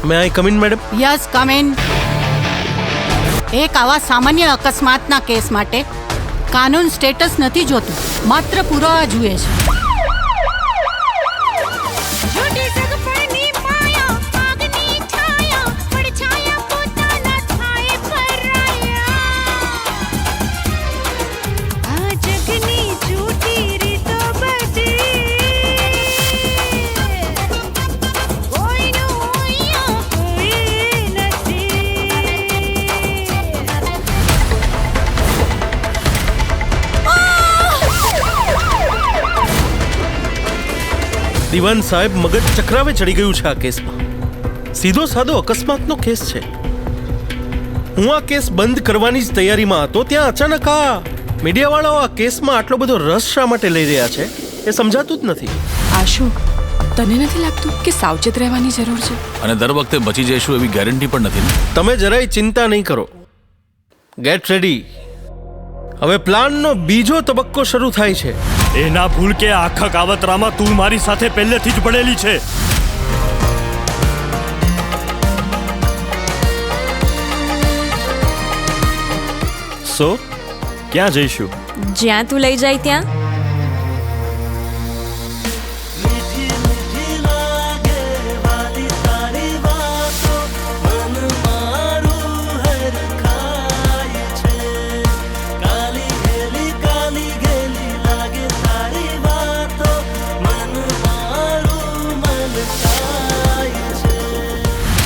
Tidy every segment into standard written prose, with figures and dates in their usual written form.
May I come in madam? Yes, come in. એક આવા સામાન્ય અકસ્માતના કેસ માટે કાનૂન સ્ટેટસ નથી જોતું, માત્ર પુરાવા જુએ છે. દીવાન સાહેબ મગજ ચક્રાવે ચડી ગયું છે આ કેસમાં. સીધો સાદો અકસ્માતનો કેસ છે. હું આ કેસ બંધ કરવાની જ તૈયારીમાં હતો ત્યાં અચાનક આ મીડિયાવાળાઓ આ કેસમાં આટલો બધો રસ શા માટે લઈ રહ્યા છે એ સમજાતું જ નથી. આશુ, તને નથી લાગતું કે સાવચેત રહેવાની જરૂર છે? અને દર વખતે બચી જઈશું એવી ગેરંટી પણ નથી ને? તમે જરાય ચિંતા નહીં કરો. Gate ready. હવે પ્લાનનો બીજો તબક્કો શરૂ થાય છે. એ ના ભૂલ કે આખા કાવતરામાં તું મારી સાથે પહેલેથી જ પડેલી છે. સો ક્યાં જઈશું? જ્યાં તું લઈ જાય ત્યાં.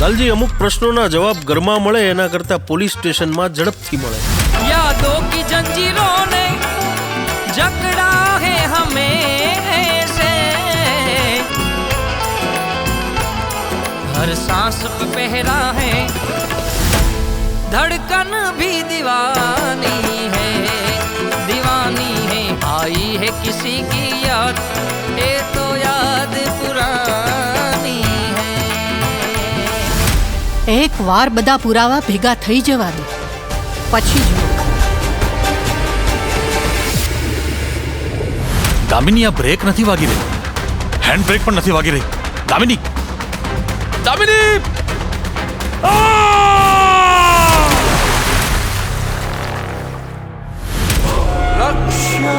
લાલજી, અમુક પ્રશ્નોના જવાબ ઘરમાં મળે એના કરતા પોલીસ સ્ટેશનમાં ઝડપથી મળે. यादों की जंजीरों ने जकड़ा है हमें से, हर सांस पे पहरा है धड़कन भी दीवानी है आई है किसी की याद ये तो याद पुरानी है. એક વાર બધા પુરાવા ભેગા થઈ જવા દો, પછી જુઓ. દામિની, આ બ્રેક નથી વાગી રહી, હેન્ડ બ્રેક પણ નથી વાગી રહી. દામિની, દામિની! લક્ષ્ય